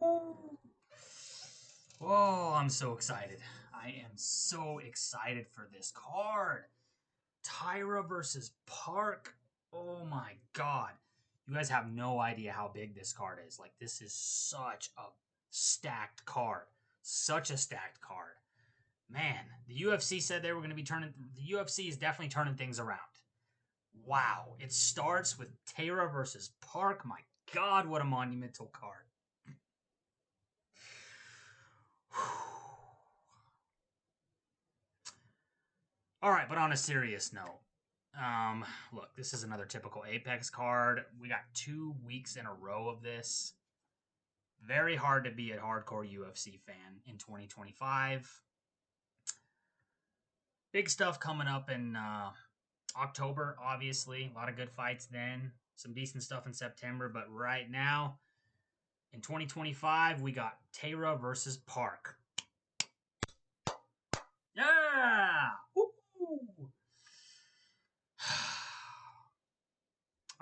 Oh, I'm so excited. I am so excited for this card. Taira versus Park. Oh my god. You guys have no idea how big this card is. Like, this is such a stacked card. Such a stacked card. Man, the UFC said they were going to be turning. The UFC is definitely turning things around. Wow. It starts with Taira versus Park. My god, what a monumental card. All right, but on a serious note, look, this is another typical Apex card. We got 2 weeks in a row of this. Very hard to be a hardcore UFC fan in 2025. Big stuff coming up in October, obviously. A lot of good fights then. Some decent stuff in September, but right now, in 2025, we got Taira versus Park. Yeah! Woo!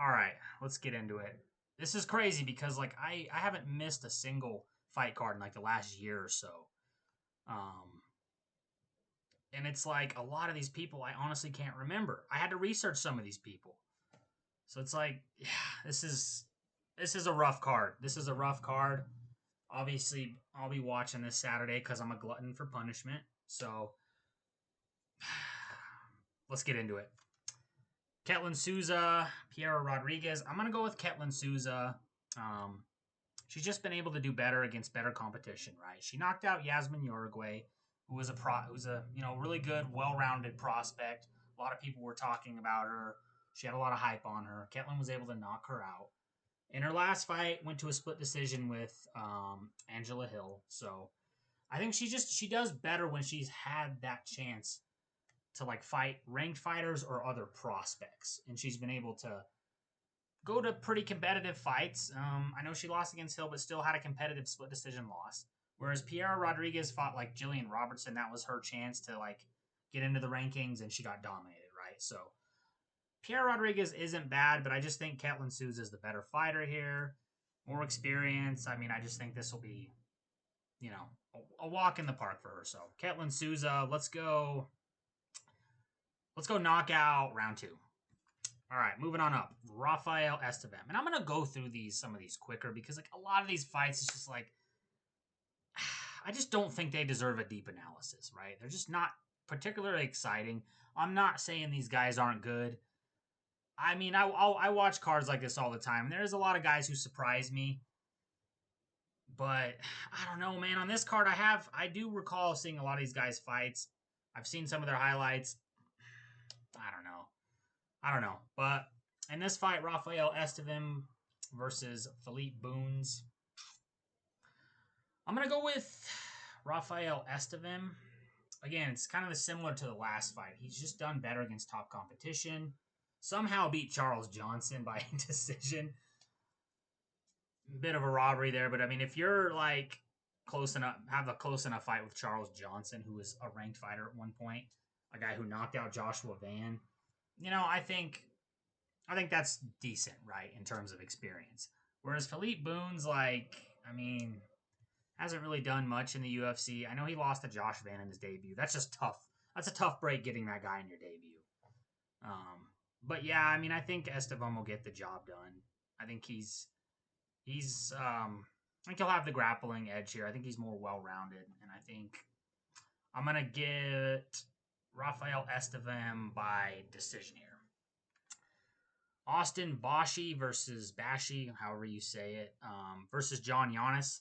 All right, let's get into it. This is crazy because like I haven't missed a single fight card in like the last year or so. Um and it's like a lot of these people I honestly can't remember. I had to research some of these people. So it's like, yeah, this is a rough card. This is a rough card. Obviously, I'll be watching this Saturday cuz I'm a glutton for punishment. So let's get into it. Ketlin Souza, Piera Rodriguez. I'm gonna go with Ketlin Souza. Um, she's just been able to do better against better competition, right? She knocked out Yasmin Uruguay, who's a really good, well-rounded prospect. A lot of people were talking about her. She had a lot of hype on her. Ketlin was able to knock her out. In her last fight, went to a split decision with Angela Hill. So I think she does better when she's had that chance to like fight ranked fighters or other prospects, and she's been able to go to pretty competitive fights. I know she lost against Hill, but still had a competitive split decision loss. Whereas Piera Rodriguez fought like Jillian Robertson, that was her chance to like get into the rankings, and she got dominated, right? So Piera Rodriguez isn't bad, but I just think Ketlin Souza is the better fighter here, more experience. I mean, I just think this will be, a walk in the park for her. So Ketlin Souza, let's go. Let's go knockout round two. All right, moving on up. Rafael Estevam. And I'm going to go through some of these quicker because like a lot of these fights is just like I just don't think they deserve a deep analysis, right? They're just not particularly exciting. I'm not saying these guys aren't good. I mean, I watch cards like this all the time. There's a lot of guys who surprise me, but I don't know, man. On this card, I do recall seeing a lot of these guys' fights. I've seen some of their highlights. I don't know. But in this fight, Rafael Estevam versus Philippe Boons. I'm going to go with Rafael Estevam. Again, it's kind of similar to the last fight. He's just done better against top competition. Somehow beat Charles Johnson by decision. Bit of a robbery there, but I mean, if you're like close enough, have a close enough fight with Charles Johnson, who was a ranked fighter at one point, a guy who knocked out Joshua Van, I think that's decent, right, in terms of experience. Whereas Philippe Boons, hasn't really done much in the UFC. I know he lost to Josh Van in his debut. That's just tough. That's a tough break getting that guy in your debut. But yeah, I mean, I think Estevam will get the job done. I think I think he'll have the grappling edge here. I think he's more well rounded, and I think I'm gonna get Rafael Estevam by decision here. Austin Bashi versus Bashi, however you say it, versus John Giannis.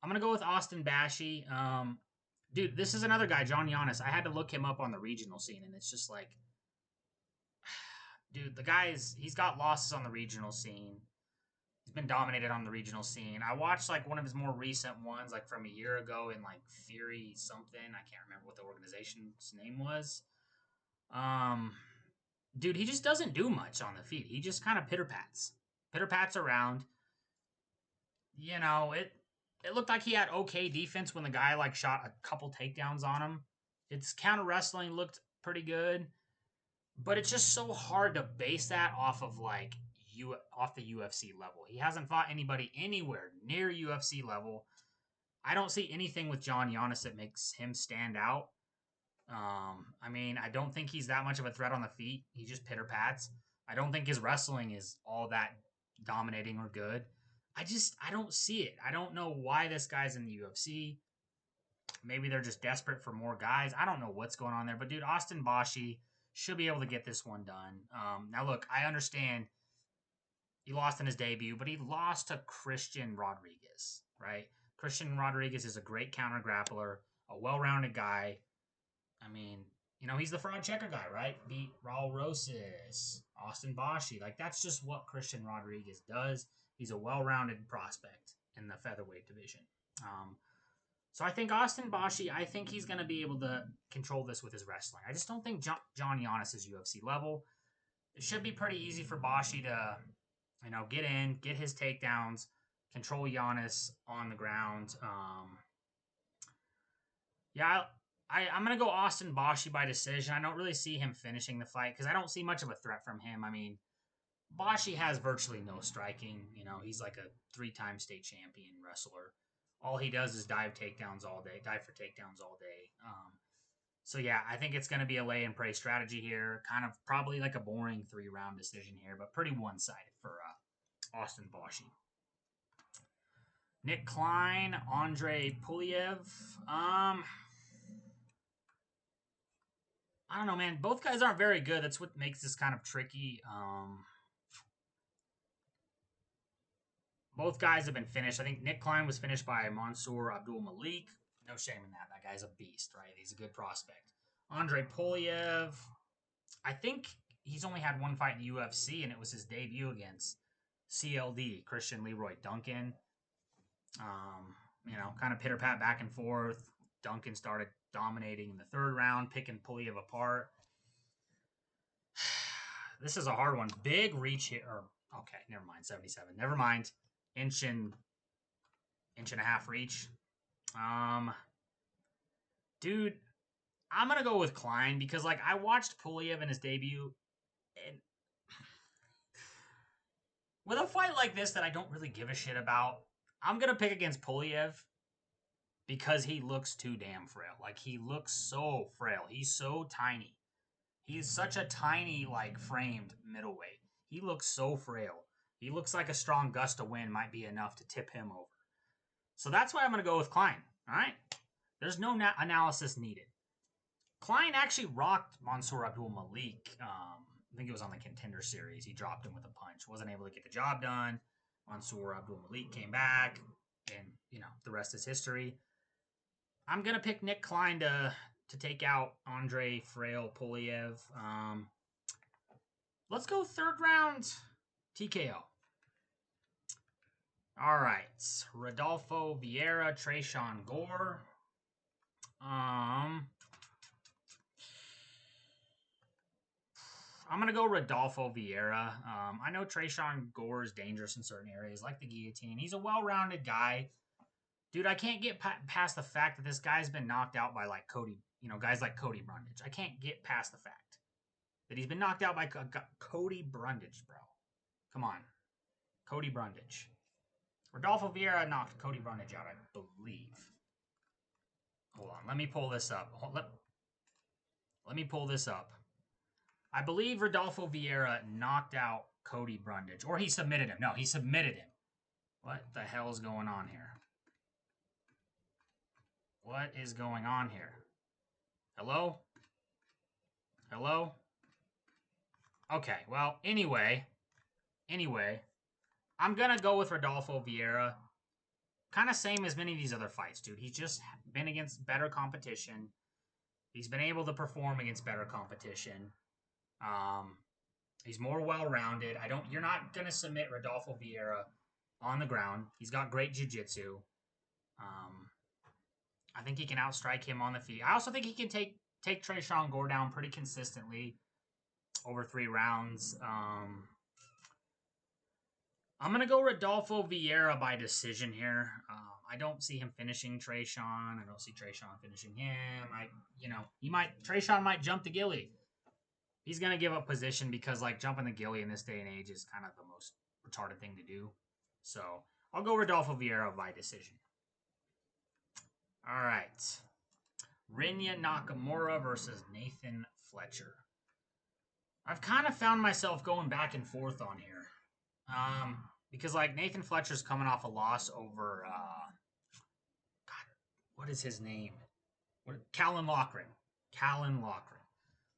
I'm going to go with Austin Bashi. Dude, this is another guy, John Giannis. I had to look him up on the regional scene, and it's just like, dude, he's got losses on the regional scene. He's been dominated on the regional scene. I watched like one of his more recent ones, like from a year ago in like Fury something. I can't remember what the organization's name was. Um, Dude, he just doesn't do much on the feet. He just kind of pitter pats around. It looked like he had okay defense when the guy like shot a couple takedowns on him. Its counter wrestling looked pretty good, but it's just so hard to base that off of like off the UFC level. He hasn't fought anybody anywhere near UFC level. I don't see anything with John Giannis that makes him stand out. I mean, I don't think he's that much of a threat on the feet. He just pitter pats. I don't think his wrestling is all that dominating or good. I don't see it. I don't know why this guy's in the UFC. Maybe they're just desperate for more guys. I don't know what's going on there. But dude, Austin Boshi should be able to get this one done. Now look, I understand he lost in his debut, but he lost to Christian Rodriguez, right? Christian Rodriguez is a great counter grappler, a well-rounded guy. I mean, you know, he's the fraud checker guy, right? Beat Raul Rosas, Austin Boshi. Like, that's just what Christian Rodriguez does. He's a well-rounded prospect in the featherweight division. So I think Austin Boshi, I think he's going to be able to control this with his wrestling. I just don't think John Giannis is UFC level. It should be pretty easy for Boshi to, you know, get in, get his takedowns, control Giannis on the ground. I'm going to go Austin Boshi by decision. I don't really see him finishing the fight because I don't see much of a threat from him. I mean, Boshi has virtually no striking. You know, he's like a 3-time state champion wrestler. All he does is dive for takedowns all day. So yeah, I think it's going to be a lay and pray strategy here. Kind of probably like a boring 3-round decision here, but pretty one-sided for Austin Boshi. Nick Klein, Andre Puliev. I don't know, man. Both guys aren't very good. That's what makes this kind of tricky. Both guys have been finished. I think Nick Klein was finished by Mansour Abdul Malik. No shame in that. That guy's a beast, right? He's a good prospect. Andre Puliev, I think he's only had one fight in the UFC, and it was his debut against CLD, Christian Leroy Duncan. You know, kind of pitter-pat back and forth. Duncan started dominating in the 3rd round, picking Puliev apart. This is a hard one. Big reach here. Okay, never mind. 77. Never mind. Inch and a half reach. Dude, I'm gonna go with Klein because, like, I watched Puliev in his debut, and with a fight like this that I don't really give a shit about, I'm gonna pick against Puliev because he looks too damn frail. Like, he looks so frail. He's so tiny. He's such a tiny, like, framed middleweight. He looks so frail. He looks like a strong gust of wind might be enough to tip him over. So that's why I'm going to go with Klein. All right? There's no analysis needed. Klein actually rocked Mansour Abdul Malik. I think it was on the Contender Series. He dropped him with a punch. Wasn't able to get the job done. Mansour Abdul Malik came back. And, you know, the rest is history. I'm going to pick Nick Klein to take out Andre Frail Puliev. Let's go 3rd round TKO. All right. Rodolfo Vieira, Tresean Gore. I'm going to go Rodolfo Vieira. I know Tresean Gore is dangerous in certain areas, like the guillotine. He's a well-rounded guy. Dude, I can't get past the fact that this guy's been knocked out by, like, guys like Cody Brundage. I can't get past the fact that he's been knocked out by Cody Brundage, bro. Come on. Cody Brundage. Rodolfo Vieira knocked Cody Brundage out, I believe. Hold on. Let me pull this up. Let me pull this up. I believe Rodolfo Vieira knocked out Cody Brundage. Or he submitted him. No, he submitted him. What the hell is going on here? What is going on here? Hello? Hello? Okay, well, anyway, I'm going to go with Rodolfo Vieira. Kind of same as many of these other fights, dude. He's just been against better competition. He's been able to perform against better competition. He's more well-rounded. You're not going to submit Rodolfo Vieira on the ground. He's got great jiu-jitsu. I think he can outstrike him on the feet. I also think he can take Tresean Gore down pretty consistently over 3 rounds. I'm going to go Rodolfo Vieira by decision here. I don't see him finishing Tresean. I don't see Tresean finishing him. Tresean might jump the gilly. He's going to give up position because, like, jumping the ghillie in this day and age is kind of the most retarded thing to do. So, I'll go Rodolfo Vieira by decision. All right. Rinya Nakamura versus Nathan Fletcher. I've kind of found myself going back and forth on here. Because, like, Nathan Fletcher's coming off a loss over, God, what is his name? Callan Loughran. Callan Loughran.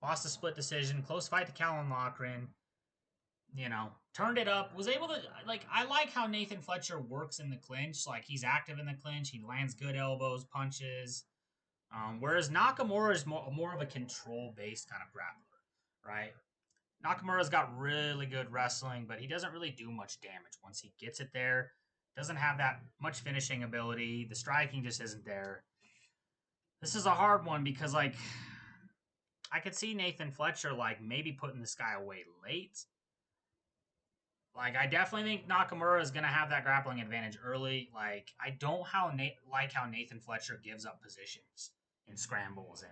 Lost a split decision. Close fight to Callan Loughran. You know, turned it up. Was able to, like, I like how Nathan Fletcher works in the clinch. Like, he's active in the clinch. He lands good elbows, punches. Whereas Nakamura is more of a control-based kind of grappler, right? Nakamura's got really good wrestling, but he doesn't really do much damage once he gets it there. Doesn't have that much finishing ability. The striking just isn't there. This is a hard one because, like, I could see Nathan Fletcher, like, maybe putting this guy away late. Like, I definitely think Nakamura is going to have that grappling advantage early. Like, I don't like how Nathan Fletcher gives up positions in scrambles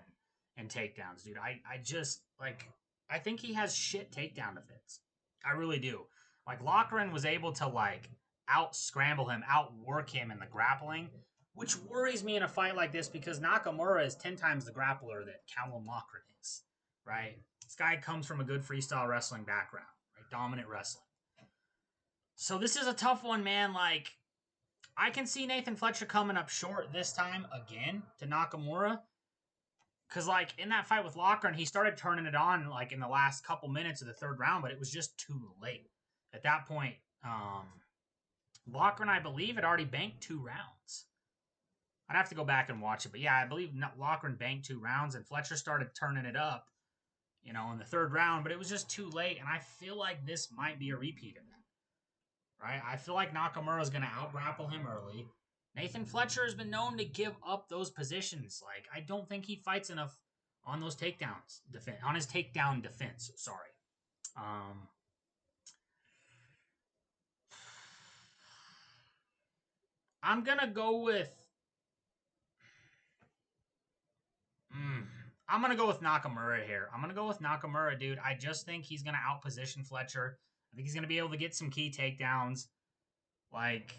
and takedowns, dude. I just, like, I think he has shit takedown defense. I really do. Like, Loughran was able to, like, out-scramble him, outwork him in the grappling, which worries me in a fight like this because Nakamura is 10 times the grappler that Callan Loughran is, right? This guy comes from a good freestyle wrestling background, right? Dominant wrestling. So this is a tough one, man. Like, I can see Nathan Fletcher coming up short this time again to Nakamura. Because, like, in that fight with Loughran, he started turning it on, like, in the last couple minutes of the third round, but it was just too late. At that point, Loughran, I believe, had already banked 2 rounds. I'd have to go back and watch it. But, yeah, I believe Loughran banked 2 rounds, and Fletcher started turning it up, you know, in the third round. But it was just too late, and I feel like this might be a repeat of that. Right? I feel like Nakamura is going to out-grapple him early. Nathan Fletcher has been known to give up those positions. Like, I don't think he fights enough on those takedowns. On his takedown defense, sorry. I'm going to go with... I'm going to go with Nakamura here. I'm going to go with Nakamura, dude. I just think he's going to outposition Fletcher. I think he's going to be able to get some key takedowns. Like...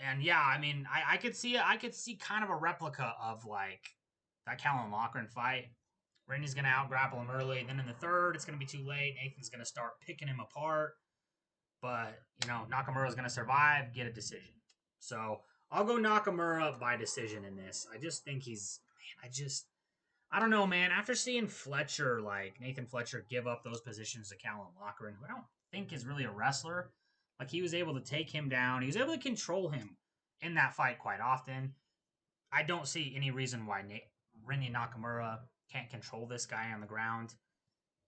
And yeah, I mean, I could see kind of a replica of, like, that Callan Loughran fight. Randy's going to out-grapple him early. Then in the third, it's going to be too late. Nathan's going to start picking him apart. But, you know, Nakamura's going to survive, get a decision. So, I'll go Nakamura by decision in this. I just think he's... Man, I don't know, man. After seeing Fletcher, like, Nathan Fletcher give up those positions to Callan Loughran, who I don't think is really a wrestler... Like, he was able to take him down. He was able to control him in that fight quite often. I don't see any reason why Rinya Nakamura can't control this guy on the ground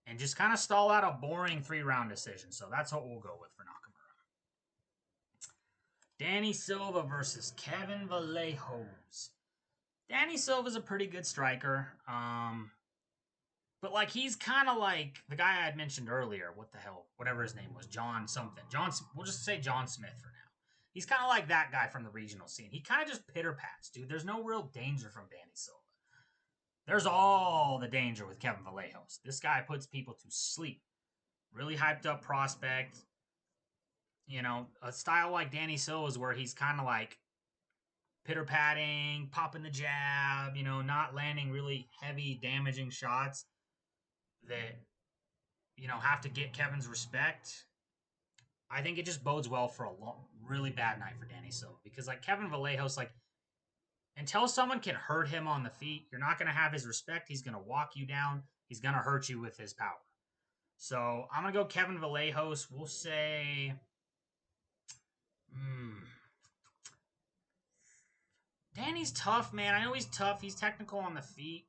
and just kind of stall out a boring 3-round decision. So that's what we'll go with for Nakamura. Danny Silva versus Kevin Vallejos. Danny Silva's a pretty good striker. But, like, he's kind of like the guy I had mentioned earlier. What the hell? Whatever his name was. John something. We'll just say John Smith for now. He's kind of like that guy from the regional scene. He kind of just pitter-pats, dude. There's no real danger from Danny Silva. There's all the danger with Kevin Vallejos. This guy puts people to sleep. Really hyped up prospect. You know, a style like Danny Silva's where he's kind of like pitter-patting, popping the jab, you know, not landing really heavy, damaging shots that, you know, have to get Kevin's respect. I think it just bodes well for a really bad night for Danny Silva. Because, like, Kevin Vallejos, like, until someone can hurt him on the feet, you're not going to have his respect. He's going to walk you down. He's going to hurt you with his power. So, I'm going to go Kevin Vallejos. We'll say... Danny's tough, man. I know he's tough. He's technical on the feet.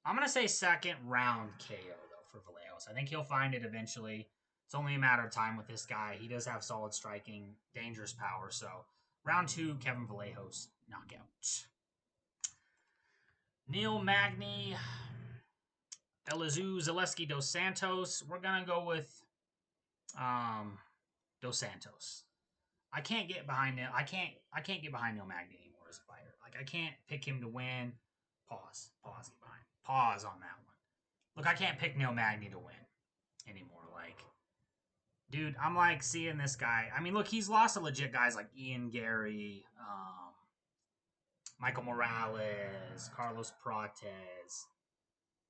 I'm going to say second round KO, though, for Vallejos. I think he'll find it eventually. It's only a matter of time with this guy. He does have solid striking, dangerous power. So, round 2, Kevin Vallejos, knockout. Neil Magny, Elizeu Zaleski Dos Santos. We're going to go with Dos Santos. I can't get behind Neil. I can't get behind Neil Magny anymore as a fighter. Like, I can't pick him to win. Pause. Get behind. Pause on that one. Look, I can't pick Neil Magny to win anymore. Like, dude, I'm like seeing this guy. I mean, look, he's lost to legit guys like Ian Gary, Michael Morales, Carlos Prates.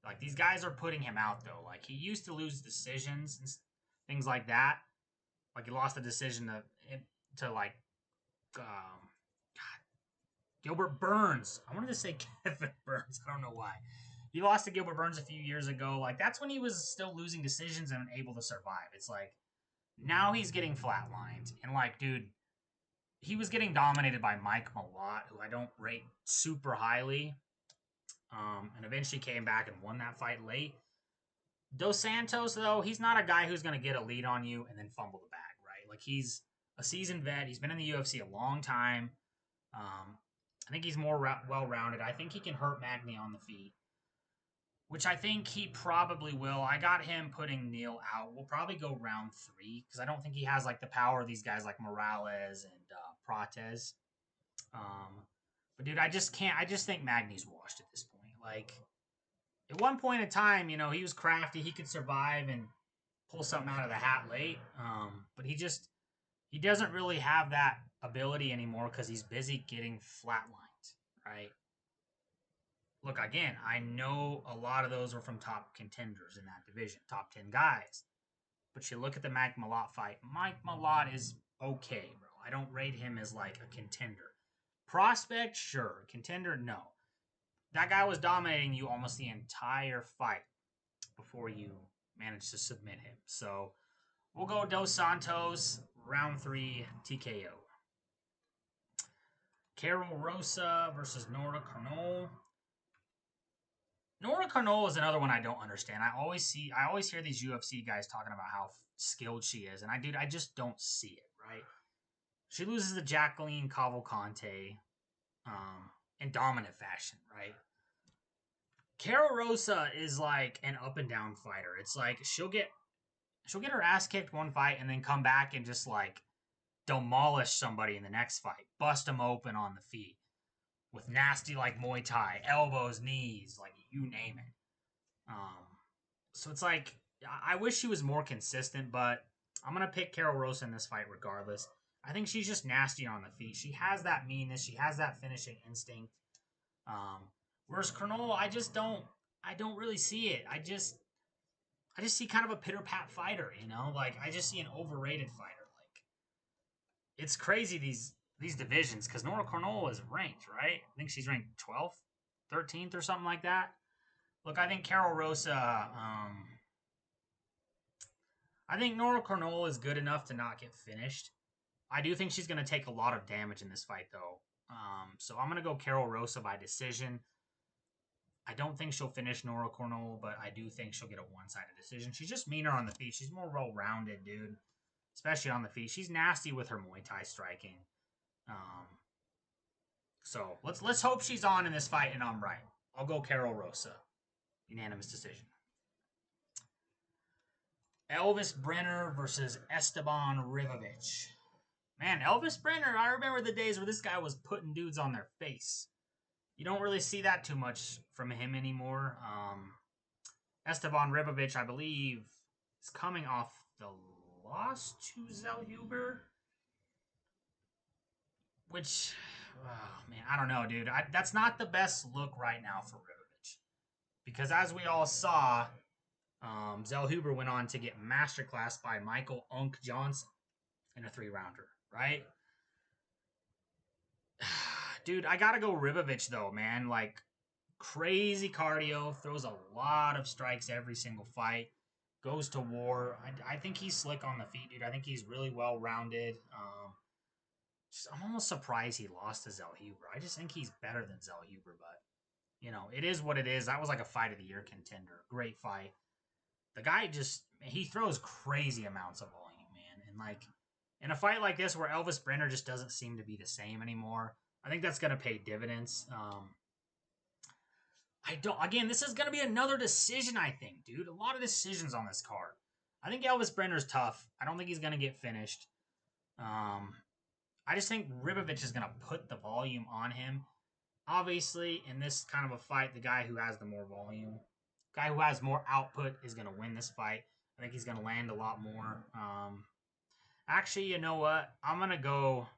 Like, these guys are putting him out, though. Like, he used to lose decisions and things like that. Like, he lost a decision to like, God, Gilbert Burns. I wanted to say Kevin Burns. I don't know why. He lost to Gilbert Burns a few years ago. Like, that's when he was still losing decisions and able to survive. It's like, now he's getting flatlined. And, like, dude, he was getting dominated by Mike Malott, who I don't rate super highly. And eventually came back and won that fight late. Dos Santos, though, he's not a guy who's going to get a lead on you and then fumble the bag, right? Like, he's a seasoned vet. He's been in the UFC a long time. I think he's more well-rounded. I think he can hurt Magny on the feet, which I think he probably will. I got him putting Neil out. We'll probably go round 3 because I don't think he has like the power of these guys like Morales and Prates. But dude, I just can't. I just think Magny's washed at this point. Like, at one point in time, you know, he was crafty. He could survive and pull something out of the hat late. But he doesn't really have that ability anymore because he's busy getting flatlined, right? Look, again, I know a lot of those were from top contenders in that division, top 10 guys. But you look at the Mike Malott fight. Mike Malott is okay, bro. I don't rate him as like a contender. Prospect, sure. Contender, no. That guy was dominating you almost the entire fight before you managed to submit him. So we'll go Dos Santos, round 3 TKO. Carol Rosa versus Nora Carnol. Nora Carnol is another one I don't understand. I always hear these UFC guys talking about how skilled she is, and I just don't see it, right? She loses to Jacqueline Cavalcante in dominant fashion, right? Carol Rosa is like an up and down fighter. It's like she'll get her ass kicked one fight and then come back and just like demolish somebody in the next fight, bust them open on the feet with nasty like Muay Thai, elbows, knees, like you name it. So it's like I wish she was more consistent, but I'm gonna pick Carol Rosa in this fight regardless. I think she's just nasty on the feet. She has that meanness. She has that finishing instinct. Whereas Carnol, I don't really see it. I just see kind of a pitter pat fighter, you know? Like I just see an overrated fighter. Like it's crazy these divisions because Nora Carnol is ranked, right? I think she's ranked 12th, 13th, or something like that. Look, I think Carol Rosa. I think Nora Carnol is good enough to not get finished. I do think she's going to take a lot of damage in this fight, though. So I'm going to go Carol Rosa by decision. I don't think she'll finish Nora Carnol, but I do think she'll get a one-sided decision. She's just meaner on the feet. She's more well-rounded, dude. Especially on the feet. She's nasty with her Muay Thai striking. So let's hope she's on in this fight and I'm right. I'll go Carol Rosa. Unanimous decision. Elvis Brenner versus Esteban Ribovic. Man, Elvis Brenner, I remember the days where this guy was putting dudes on their face. You don't really see that too much from him anymore. Esteban Ribovic, I believe, is coming off the loss to Zellhuber. Which, oh man, I don't know, dude. That's not the best look right now for Ribovic. Because as we all saw, Zellhuber went on to get masterclassed by Michael Unk Johnson in a 3-rounder, right? Dude, I gotta go Ribovic though, man. Like, crazy cardio, throws a lot of strikes every single fight, goes to war. I think he's slick on the feet, dude. I think he's really well-rounded. I'm almost surprised he lost to Zellhuber. I just think he's better than Zellhuber, but, you know, it is what it is. That was like a fight of the year contender. Great fight. The guy just, he throws crazy amounts of volume, man. And, like, in a fight like this where Elvis Brenner just doesn't seem to be the same anymore, I think that's going to pay dividends. Again, this is going to be another decision, I think, dude. A lot of decisions on this card. I think Elvis Brenner's tough. I don't think he's going to get finished. I just think Ribovic is going to put the volume on him. Obviously, in this kind of a fight, the guy who has the more volume Guy who has more output is going to win this fight. I think he's going to land a lot more. Actually, you know what? I'm gonna go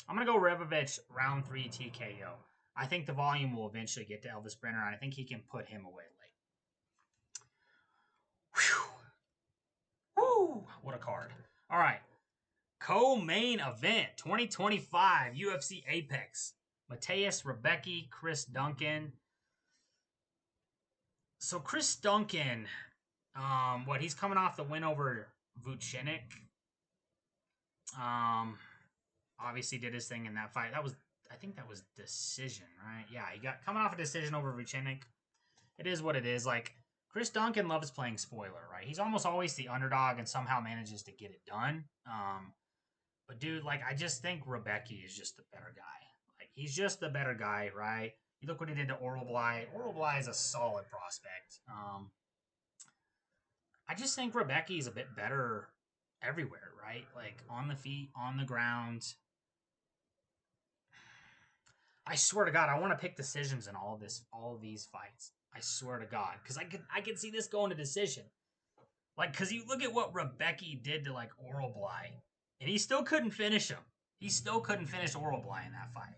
Revovich round 3 TKO. I think the volume will eventually get to Elvis Brenner, and I think he can put him away late. Whew. Woo! What a card. All right. Co-main event 2025 UFC Apex. Mateus Rebecki, Chris Duncan. So Chris Duncan, he's coming off the win over Vucinic. Obviously did his thing in that fight. I think that was decision, right? Yeah, he got coming off a decision over Vucinic. It is what it is. Like, Chris Duncan loves playing spoiler, right? He's almost always the underdog and somehow manages to get it done. But dude, like, I just think Rebecki is just the better guy. Like, he's just the better guy, right? You look what he did to Oral Bly. Oral Bly is a solid prospect. I just think Rebecki is a bit better everywhere, right? Like, on the feet, on the ground. I swear to God, I want to pick decisions in all of these fights. I swear to God, because I could see this going to decision. Like, because you look at what Rebecki did to, like, Oral Bly, and he still couldn't finish him. He still couldn't finish Oral Bly in that fight.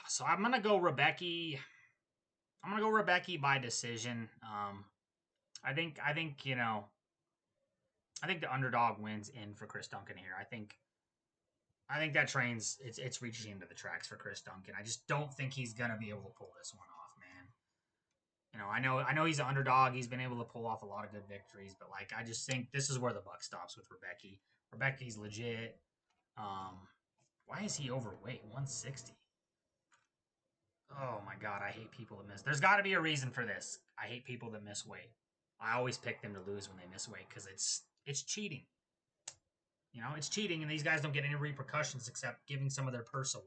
So I'm gonna go Rebecki. I'm gonna go Rebecki by decision. I think you know. I think the underdog wins in for Chris Duncan here. I think that train's it's reaching into the tracks for Chris Duncan. I just don't think he's gonna be able to pull this one off, man. You know, I know he's an underdog. He's been able to pull off a lot of good victories, but like I just think this is where the buck stops with Rebecki. Rebecki's legit. Why is he overweight? 160. Oh my God, I hate people that miss. There's got to be a reason for this. I hate people that miss weight. I always pick them to lose when they miss weight because it's cheating. You know, it's cheating, and these guys don't get any repercussions except giving some of their purse away.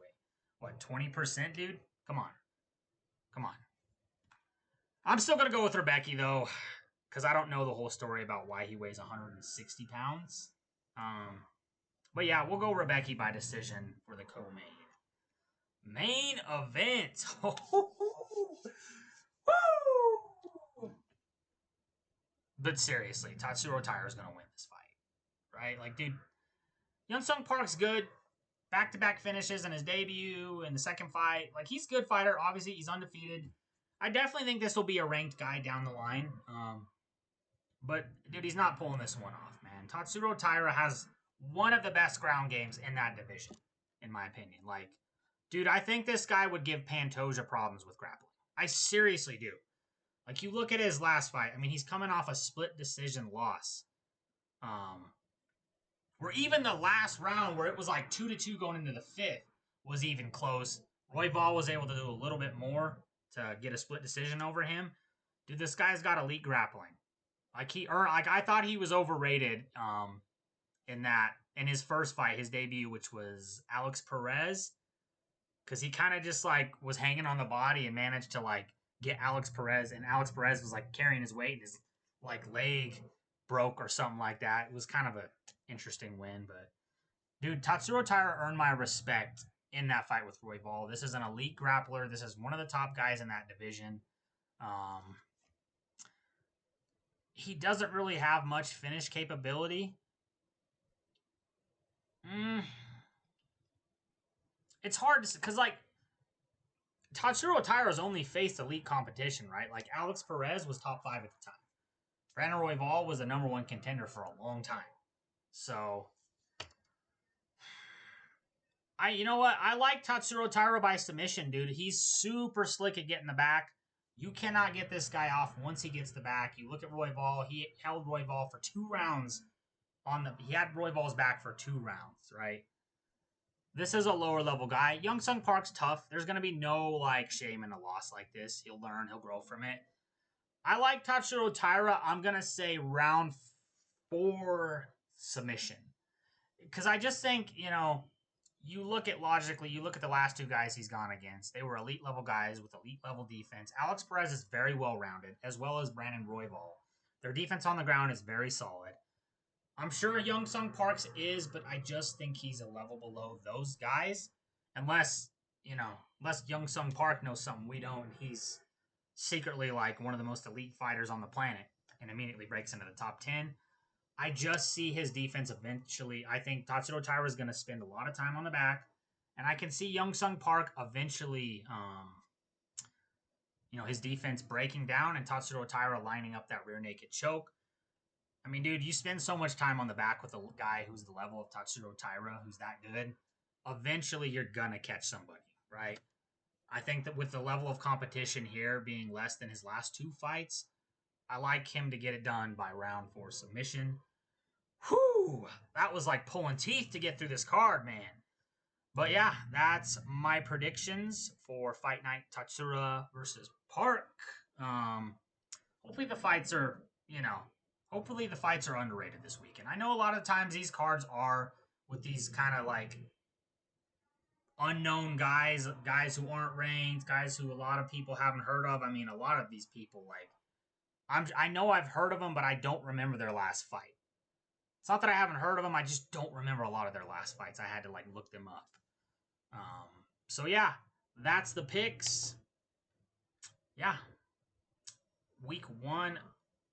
What, 20%, dude? Come on. Come on. I'm still going to go with Rebecki, though, because I don't know the whole story about why he weighs 160 pounds. But yeah, we'll go Rebecki by decision for the co-main. Main event. But seriously, Tatsuro Taira is going to win this fight, right? Like, dude, Young Sung Park's good. Back-to-back finishes in his debut and the second fight. Like, he's a good fighter. Obviously, he's undefeated. I definitely think this will be a ranked guy down the line. But, dude, he's not pulling this one off, man. Tatsuro Taira has one of the best ground games in that division, in my opinion. Like, dude, I think this guy would give Pantoja problems with grappling. I seriously do. Like, you look at his last fight. I mean, he's coming off a split decision loss. Where even the last round, where it was like 2-2 going into the fifth, was even close. Royval was able to do a little bit more to get a split decision over him. Dude, this guy's got elite grappling. Like I thought he was overrated. In his first fight, his debut, which was Alex Perez, because he kind of just like was hanging on the body and managed to like get Alex Perez, and Alex Perez was like carrying his weight, and his like leg broke or something like that. It was kind of a interesting win, but dude, Tatsuro Taira earned my respect in that fight with Royval. This is an elite grappler. This is one of the top guys in that division. He doesn't really have much finish capability. It's hard to, because like Tatsuro Taira's only faced elite competition, right? Like Alex Perez was top 5 at the time. Brandon Royval was the #1 contender for a long time. So, you know what? I like Tatsuro Taira by submission, dude. He's super slick at getting the back. You cannot get this guy off once he gets the back. You look at Royval. He held Royval for 2 rounds. He had Royval's back for 2 rounds, right? This is a lower level guy. Young Sung Park's tough. There's going to be no like shame in a loss like this. He'll learn. He'll grow from it. I like Tatsuro Taira. I'm going to say round 4 submission. Because I just think, you know, you look at the last 2 guys he's gone against. They were elite level guys with elite level defense. Alex Perez is very well rounded, as well as Brandon Royval. Their defense on the ground is very solid. I'm sure Young Sung Park's is, but I just think he's a level below those guys. Unless Young Sung Park knows something we don't. He's secretly like one of the most elite fighters on the planet and immediately breaks into the top 10. I just see his defense eventually. I think Tatsuro Taira is going to spend a lot of time on the back, and I can see Young Sung Park eventually, his defense breaking down and Tatsuro Taira lining up that rear naked choke. I mean, dude, you spend so much time on the back with a guy who's the level of Tatsuro Taira, who's that good. Eventually, you're gonna catch somebody, right? I think that with the level of competition here being less than his last 2 fights, I like him to get it done by round 4 submission. Whew, that was like pulling teeth to get through this card, man. But yeah, that's my predictions for Fight Night Tatsura versus Park. Hopefully the fights are, hopefully the fights are underrated this weekend. I know a lot of times these cards are with these kind of like unknown guys who aren't ranked, guys who a lot of people haven't heard of. I mean, a lot of these people like I know I've heard of them, but I don't remember their last fight. It's not that I haven't heard of them. I just don't remember a lot of their last fights. I had to like look them up. So yeah, that's the picks. Yeah, week 1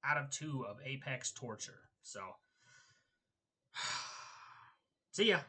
out of 2 of Apex Torture. So see ya.